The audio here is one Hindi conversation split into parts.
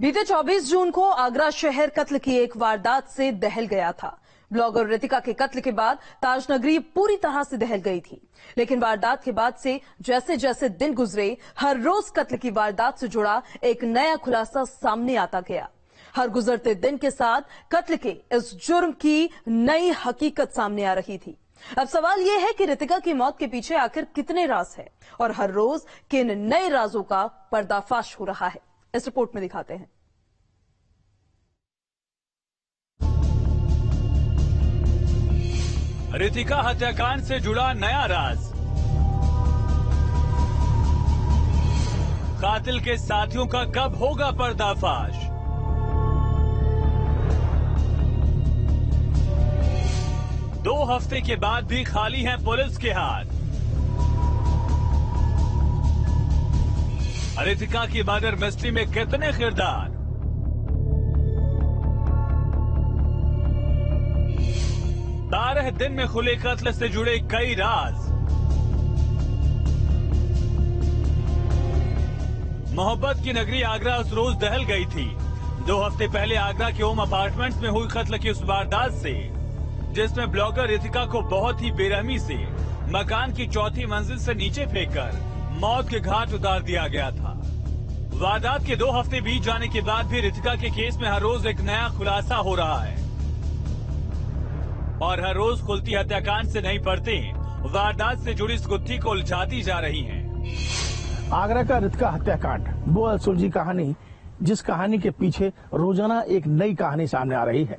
बीते 24 जून को आगरा शहर कत्ल की एक वारदात से दहल गया था। ब्लॉगर रितिका के कत्ल के बाद ताजनगरी पूरी तरह से दहल गई थी, लेकिन वारदात के बाद से जैसे जैसे दिन गुजरे, हर रोज कत्ल की वारदात से जुड़ा एक नया खुलासा सामने आता गया। हर गुजरते दिन के साथ कत्ल के इस जुर्म की नई हकीकत सामने आ रही थी। अब सवाल यह है कि रितिका की मौत के पीछे आखिर कितने राज हैं और हर रोज किन नए राजों का पर्दाफाश हो रहा है। इस रिपोर्ट में दिखाते हैं। रितिका हत्याकांड से जुड़ा नया राज। कातिल के साथियों का कब होगा पर्दाफाश? दो हफ्ते के बाद भी खाली हैं पुलिस के हाथ। रितिका की मर्डर मिस्ट्री में कितने किरदार? बारह दिन में खुले कत्ल से जुड़े कई राज। मोहब्बत की नगरी आगरा उस रोज दहल गई थी। 2 हफ्ते पहले आगरा के ओम अपार्टमेंट में हुई कत्ल की उस वारदात से, जिसमें ब्लॉगर रितिका को बहुत ही बेरहमी से मकान की 4थी मंजिल से नीचे फेंककर मौत के घाट उतार दिया गया था। वारदात के 2 हफ्ते बीत जाने के बाद भी रितिका के केस में हर रोज एक नया खुलासा हो रहा है और हर रोज खुलती हत्याकांड से नहीं पड़ते वारदात से जुड़ी इस गुत्थी को उलझाती जा रही हैं। आगरा का रितिका हत्याकांड वो अनसुलझी कहानी, जिस कहानी के पीछे रोजाना एक नई कहानी सामने आ रही है।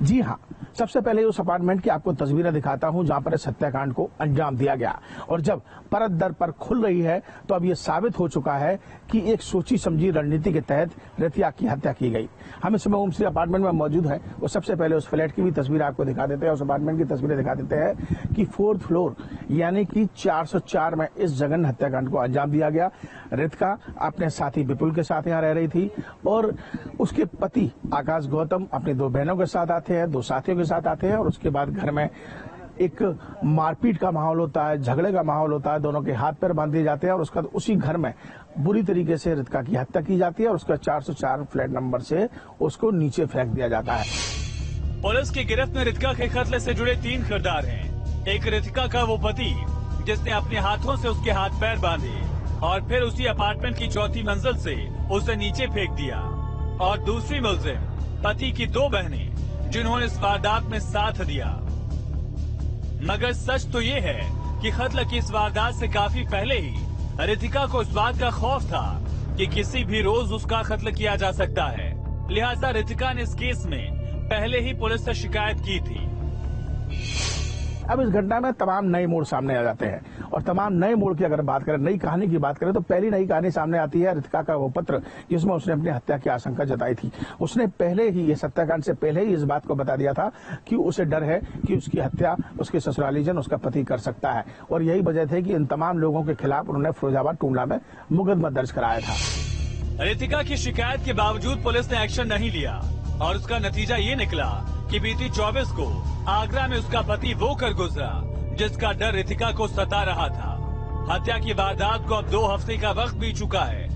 जी हाँ, सबसे पहले उस अपार्टमेंट की आपको तस्वीरें दिखाता हूं जहां पर इस हत्याकांड को अंजाम दिया गया। और जब परत दर पर खुल रही है तो अब यह साबित हो चुका है कि एक सोची समझी रणनीति के तहत रितिका की हत्या की गई। हम इस समय होमस्टे अपार्टमेंट में मौजूद हैं। वो सबसे पहले उस फ्लैट की भी तस्वीर आपको दिखा देते हैं, उस अपार्टमेंट की तस्वीरें दिखा देते हैं कि 4th फ्लोर यानी कि 404 में इस जघन्य हत्याकांड को अंजाम दिया गया। रितिका अपने साथी विपुल के साथ यहाँ रह रही थी और उसके पति आकाश गौतम अपनी 2 बहनों के साथ आते हैं, 2 साथियों के साथ आते हैं और उसके बाद घर में एक मारपीट का माहौल होता है, झगड़े का माहौल होता है, दोनों के हाथ पैर बांध दिए जाते हैं और उसका उसी घर में बुरी तरीके से रितिका की हत्या की जाती है और उसका 404 फ्लैट नंबर से उसको नीचे फेंक दिया जाता है। पुलिस की गिरफ्त में रितिका के कत्ल से जुड़े 3 किरदार हैं। एक रितिका का वो पति जिसने अपने हाथों से उसके हाथ पैर बांधे और फिर उसी अपार्टमेंट की 4थी मंजिल से उसे नीचे फेंक दिया, और दूसरी मुलजिम पति की 2 बहनें जिन्होंने इस वारदात में साथ दिया। मगर सच तो ये है कि कत्ल की इस वारदात से काफी पहले ही रितिका को इस बात का खौफ था कि किसी भी रोज उसका कत्ल किया जा सकता है। लिहाजा रितिका ने इस केस में पहले ही पुलिस से शिकायत की थी। अब इस घटना में तमाम नए मोड़ सामने आ जाते हैं और तमाम नए मोड़ की अगर बात करें, नई कहानी की बात करें, तो पहली नई कहानी सामने आती है रितिका का वो पत्र जिसमें उसने अपनी हत्या की आशंका जताई थी। उसने पहले ही, इस हत्याकांड से पहले ही इस बात को बता दिया था कि उसे डर है कि उसकी हत्या उसके ससुरालीजन, उसका पति कर सकता है और यही वजह थी कि इन तमाम लोगों के खिलाफ उन्होंने फिरोजाबाद टूंडला में मुकदमा दर्ज कराया था। रितिका की शिकायत के बावजूद पुलिस ने एक्शन नहीं लिया और उसका नतीजा ये निकला कि बीती 24 को आगरा में उसका पति वो कर गुजरा जिसका डर रितिका को सता रहा था। हत्या की वारदात को अब 2 हफ्ते का वक्त बीत चुका है,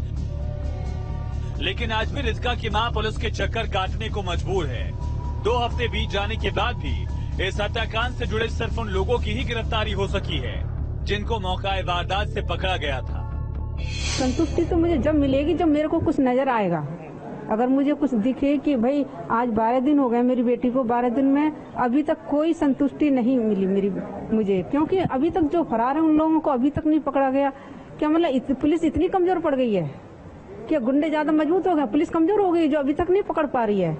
लेकिन आज भी रितिका की मां पुलिस के चक्कर काटने को मजबूर है। 2 हफ्ते बीत जाने के बाद भी इस हत्याकांड से जुड़े सिर्फ उन लोगों की ही गिरफ्तारी हो सकी है जिनको मौका वारदात से पकड़ा गया था। संतुष्टि तो मुझे जब मिलेगी जब मेरे को कुछ नजर आएगा। अगर मुझे कुछ दिखे कि भाई आज 12 दिन हो गए मेरी बेटी को, 12 दिन में अभी तक कोई संतुष्टि नहीं मिली मुझे, क्योंकि अभी तक जो फरार है उन लोगों को अभी तक नहीं पकड़ा गया। क्या मतलब पुलिस इतनी कमजोर पड़ गई है? क्या गुंडे ज्यादा मजबूत हो गए, पुलिस कमजोर हो गई जो अभी तक नहीं पकड़ पा रही है?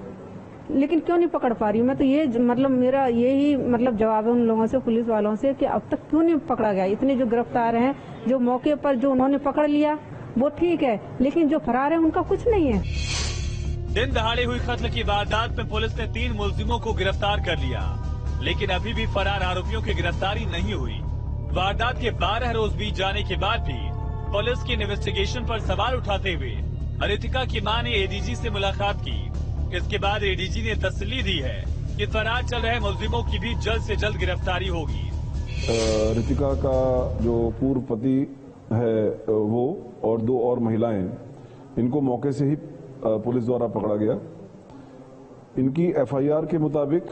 लेकिन क्यों नहीं पकड़ पा रही? मैं तो ये मतलब मेरा यही मतलब जवाब है उन लोगों से, पुलिस वालों से, कि अब तक क्यों नहीं पकड़ा गया? इतने जो गिरफ्तार हैं, जो मौके पर जो उन्होंने पकड़ लिया वो ठीक है, लेकिन जो फरार है उनका कुछ नहीं है। दिन दहाड़े हुई कत्ल की वारदात में पुलिस ने 3 मुलजिमों को गिरफ्तार कर लिया, लेकिन अभी भी फरार आरोपियों की गिरफ्तारी नहीं हुई। वारदात के 12 रोज बीत जाने के बाद भी पुलिस की इन्वेस्टिगेशन पर सवाल उठाते हुए रितिका की मां ने एडीजी से मुलाकात की। इसके बाद एडीजी ने तसल्ली दी है कि फरार चल रहे मुलजिमों की भी जल्द से जल्द गिरफ्तारी होगी। रितिका का जो पूर्व पति है वो और 2 और महिलाएं, इनको मौके से ही पुलिस द्वारा पकड़ा गया। इनकी एफआईआर के मुताबिक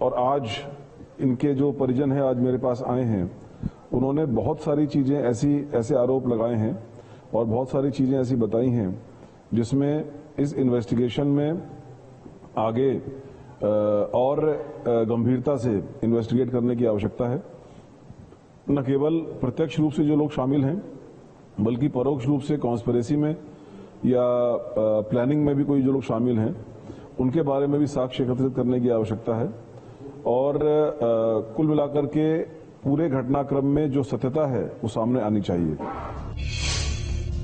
और आज इनके जो परिजन हैं आज मेरे पास आए हैं, उन्होंने बहुत सारी चीजें ऐसे आरोप लगाए हैं और बहुत सारी चीजें ऐसी बताई हैं जिसमें इस इन्वेस्टिगेशन में आगे और गंभीरता से इन्वेस्टिगेट करने की आवश्यकता है। न केवल प्रत्यक्ष रूप से जो लोग शामिल हैं बल्कि परोक्ष रूप से कॉन्स्पिरेसी में या प्लानिंग में भी कोई जो लोग शामिल हैं उनके बारे में भी साक्ष्य एकत्रित करने की आवश्यकता है। और कुल मिलाकर के पूरे घटनाक्रम में जो सत्यता है वो सामने आनी चाहिए।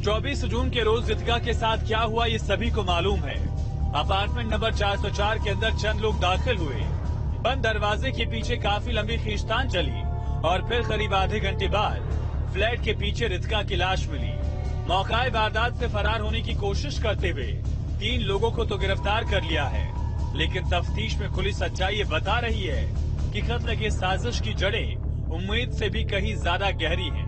24 जून के रोज रितिका के साथ क्या हुआ ये सभी को मालूम है। अपार्टमेंट नंबर 404 के अंदर चंद लोग दाखिल हुए। बंद दरवाजे के पीछे काफी लंबी खींचतान चली और फिर करीब आधे घंटे बाद फ्लैट के पीछे रितिका की लाश मिली। मौकाए वारदात से फरार होने की कोशिश करते हुए 3 लोगों को तो गिरफ्तार कर लिया है, लेकिन तफ्तीश में खुली सच्चाई ये बता रही है कि कत्ल की साजिश की जड़ें उम्मीद से भी कहीं ज्यादा गहरी हैं।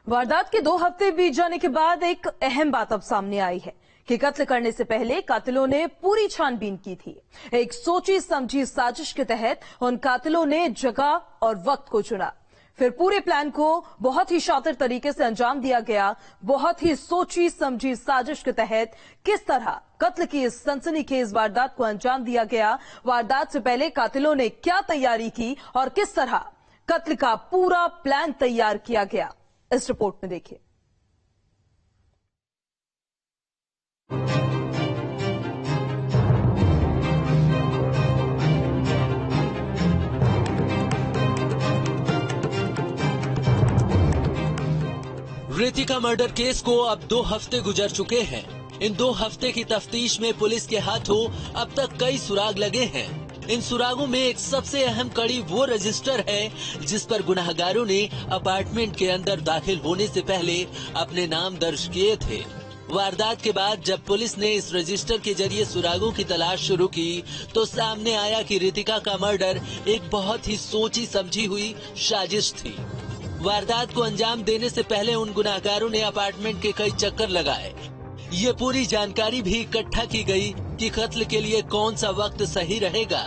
वारदात के 2 हफ्ते बीत जाने के बाद एक अहम बात अब सामने आई है कि कत्ल करने से पहले कातिलों ने पूरी छानबीन की थी। एक सोची समझी साजिश के तहत उन कातिलों ने जगह और वक्त को चुना, फिर पूरे प्लान को बहुत ही शातिर तरीके से अंजाम दिया गया। बहुत ही सोची समझी साजिश के तहत किस तरह कत्ल की इस सनसनीखेज वारदात को अंजाम दिया गया, वारदात से पहले कातिलों ने क्या तैयारी की और किस तरह कत्ल का पूरा प्लान तैयार किया गया, इस रिपोर्ट में देखिए। रितिका मर्डर केस को अब 2 हफ्ते गुजर चुके हैं। इन 2 हफ्ते की तफ्तीश में पुलिस के हाथों अब तक कई सुराग लगे हैं। इन सुरागों में एक सबसे अहम कड़ी वो रजिस्टर है जिस पर गुनाहगारों ने अपार्टमेंट के अंदर दाखिल होने से पहले अपने नाम दर्ज किए थे। वारदात के बाद जब पुलिस ने इस रजिस्टर के जरिए सुरागों की तलाश शुरू की तो सामने आया कि रितिका का मर्डर एक बहुत ही सोची समझी हुई साजिश थी। वारदात को अंजाम देने से पहले उन गुनाहगारों ने अपार्टमेंट के कई चक्कर लगाए। ये पूरी जानकारी भी इकट्ठा की गई कि कत्ल के लिए कौन सा वक्त सही रहेगा।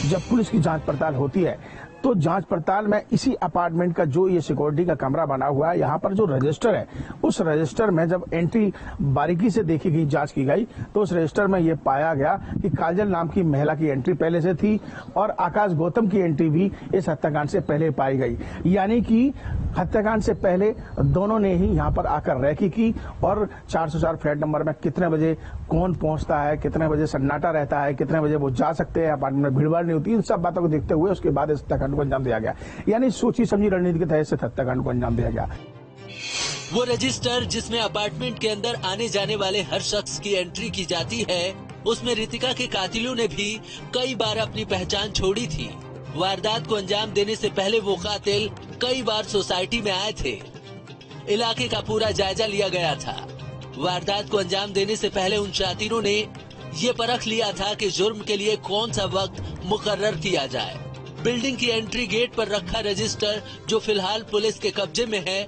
जब पुलिस की जांच पड़ताल होती है तो जांच पड़ताल में इसी अपार्टमेंट का जो ये सिक्योरिटी का कमरा बना हुआ है, यहाँ पर जो रजिस्टर है, उस रजिस्टर में जब एंट्री बारीकी से देखी गई, जांच की गई, तो उस रजिस्टर में ये पाया गया कि काजल नाम की महिला की एंट्री पहले से थी और आकाश गौतम की एंट्री भी इस हत्याकांड से पहले पाई गई। यानी कि हत्याकांड से पहले दोनों ने ही यहाँ पर आकर रैकी की और 404 फ्लैट नंबर में कितने बजे कौन पहुंचता है, कितने बजे सन्नाटा रहता है, कितने बजे वो जा सकते हैं, अपार्टमेंट में भीड़ भाड़ नहीं होती, इन सब बातों को देखते हुए उसके बाद इस हत्याकांड को अंजाम दिया गया। यानी सोची समझी रणनीति के तहत से हत्याकांड को अंजाम दिया गया। वो रजिस्टर जिसमें अपार्टमेंट के अंदर आने जाने वाले हर शख्स की एंट्री की जाती है, उसमें रितिका के कातिलों ने भी कई बार अपनी पहचान छोड़ी थी। वारदात को अंजाम देने से पहले वो कातिल कई बार सोसाइटी में आए थे। इलाके का पूरा जायजा लिया गया था। वारदात को अंजाम देने से पहले उन शातिरों ने ये परख लिया था कि जुर्म के लिए कौन सा वक्त मुकर्रर किया जाए। बिल्डिंग की एंट्री गेट पर रखा रजिस्टर जो फिलहाल पुलिस के कब्जे में है,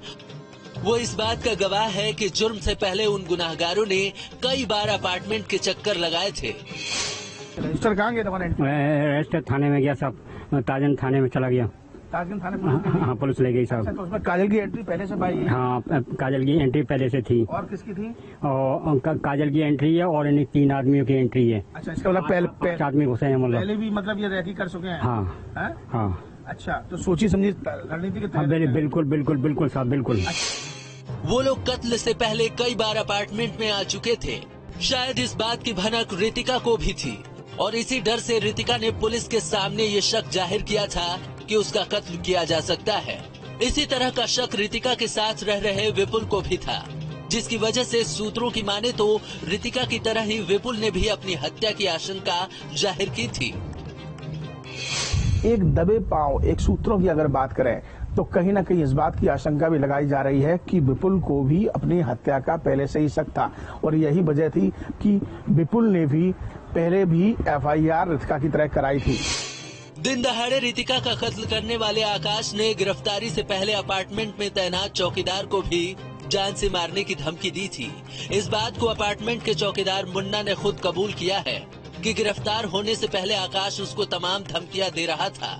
वो इस बात का गवाह है कि जुर्म से पहले उन गुनाहगारों ने कई बार अपार्टमेंट के चक्कर लगाए थे। रजिस्टर कहाँ गया तुम्हारे? रजिस्टर थाने में गया साहब, ताजन थाने में चला गया। ताजगंज थाने हाँ, पुलिस ले गई साहब। तो उसमें काजल की एंट्री पहले से पाई है? हाँ, काजल की एंट्री पहले से थी। और किसकी थी? और काजल की एंट्री है और इन 3 आदमियों की एंट्री है। अच्छा, इसका मतलब पहले आदमी घुसे हैं, मतलब पहले भी मतलब ये रैकी कर चुके हैं? हाँ हाँ। अच्छा, तो सोची समझी रणनीति के तहत? बिल्कुल बिल्कुल बिल्कुल साहब, बिल्कुल। वो लोग कत्ल से पहले कई बार अपार्टमेंट में आ चुके थे। शायद इस बात की भनक रितिका को भी थी और इसी डर से रितिका ने पुलिस के सामने ये शक जाहिर किया था कि उसका कत्ल किया जा सकता है। इसी तरह का शक रितिका के साथ रह रहे विपुल को भी था, जिसकी वजह से सूत्रों की माने तो रितिका की तरह ही विपुल ने भी अपनी हत्या की आशंका जाहिर की थी। एक दबे पांव, एक सूत्रों की अगर बात करें तो कहीं ना कहीं इस बात की आशंका भी लगाई जा रही है कि विपुल को भी अपनी हत्या का पहले से ही शक था और यही वजह थी कि विपुल ने भी पहले भी एफआईआर रितिका की तरह कराई थी। दिन दहाड़े रितिका का कत्ल करने वाले आकाश ने गिरफ्तारी से पहले अपार्टमेंट में तैनात चौकीदार को भी जान से मारने की धमकी दी थी। इस बात को अपार्टमेंट के चौकीदार मुन्ना ने खुद कबूल किया है कि गिरफ्तार होने से पहले आकाश उसको तमाम धमकियां दे रहा था,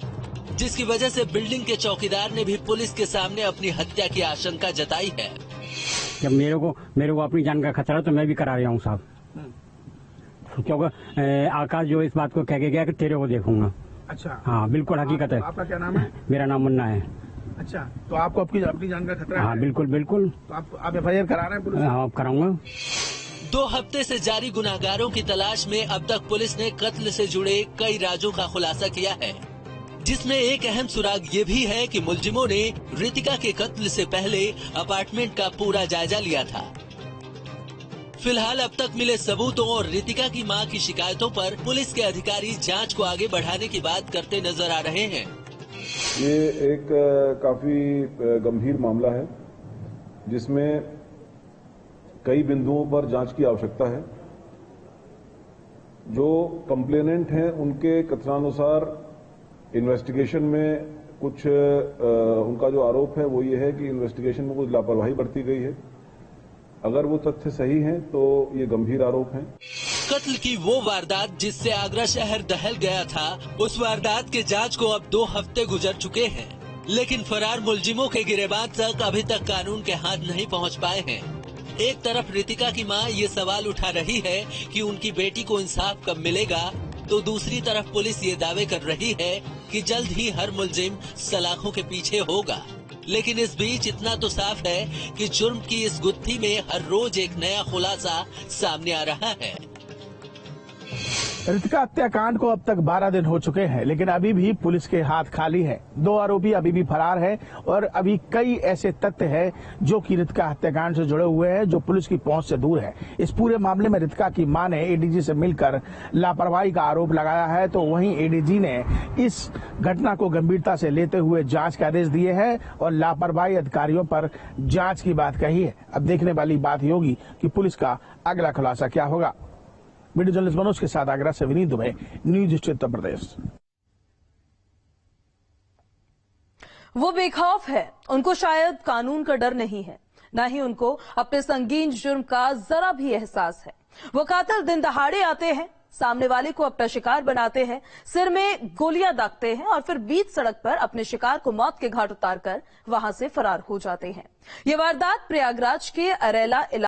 जिसकी वजह से बिल्डिंग के चौकीदार ने भी पुलिस के सामने अपनी हत्या की आशंका जताई है। जब मेरे को अपनी जान का खतरा तो मैं भी करा रहा हूँ साहब, क्योंकि आकाश जो इस बात को कह के गया कि तेरे को देखूंगा। अच्छा, हाँ बिल्कुल हकीकत है। आपका क्या नाम है? मेरा नाम मुन्ना है। अच्छा, तो आपको अपनी जान का खतरा है? हाँ बिल्कुल बिल्कुल। तो आप FIR करा रहे हैं पुलिस? हाँ कराऊंगा। 2 हफ्ते से जारी गुनाहगारों की तलाश में अब तक पुलिस ने कत्ल से जुड़े कई राजों का खुलासा किया है, जिसमें एक अहम सुराग ये भी है कि मुलजिमों ने रितिका के कत्ल से पहले अपार्टमेंट का पूरा जायजा लिया था। फिलहाल अब तक मिले सबूतों और रितिका की मां की शिकायतों पर पुलिस के अधिकारी जांच को आगे बढ़ाने की बात करते नजर आ रहे हैं। ये एक काफी गंभीर मामला है जिसमें कई बिंदुओं पर जांच की आवश्यकता है। जो कंप्लेनेंट हैं उनके कथनानुसार इन्वेस्टिगेशन में कुछ उनका जो आरोप है वो ये है कि इन्वेस्टिगेशन में कुछ लापरवाही बरती गई है। अगर वो तथ्य सही हैं तो ये गंभीर आरोप हैं। कत्ल की वो वारदात जिससे आगरा शहर दहल गया था, उस वारदात के जांच को अब 2 हफ्ते गुजर चुके हैं, लेकिन फरार मुलजिमों के गिरेबान तक अभी तक कानून के हाथ नहीं पहुंच पाए हैं। एक तरफ रितिका की मां ये सवाल उठा रही है कि उनकी बेटी को इंसाफ कब मिलेगा, तो दूसरी तरफ पुलिस ये दावे कर रही है कि जल्द ही हर मुलजिम सलाखों के पीछे होगा। लेकिन इस बीच इतना तो साफ है कि जुर्म की इस गुत्थी में हर रोज एक नया खुलासा सामने आ रहा है। रितिका हत्याकांड को अब तक 12 दिन हो चुके हैं, लेकिन अभी भी पुलिस के हाथ खाली है। 2 आरोपी अभी भी फरार है और अभी कई ऐसे तथ्य हैं जो कि रितिका हत्याकांड से जुड़े हुए हैं, जो पुलिस की पहुंच से दूर है। इस पूरे मामले में रितिका की मां ने ADG से मिलकर लापरवाही का आरोप लगाया है, तो वहीं ADG ने इस घटना को गंभीरता से लेते हुए जांच के आदेश दिए हैं और लापरवाही अधिकारियों पर जांच की बात कही है। अब देखने वाली बात ये होगी कि पुलिस का अगला खुलासा क्या होगा। वीडियो जर्नलिस्ट मनोज के साथ आगरा से विनीत दुबे, न्यूज ईस्ट उत्तर प्रदेश। वो बेखौफ है, उनको शायद कानून का डर नहीं है, न ही उनको अपने संगीन जुर्म का जरा भी एहसास है। वो कातिल दिन दहाड़े आते हैं, सामने वाले को अपना शिकार बनाते हैं, सिर में गोलियां दागते हैं और फिर बीच सड़क पर अपने शिकार को मौत के घाट उतारकर वहां से फरार हो जाते हैं। ये वारदात प्रयागराज के अरेला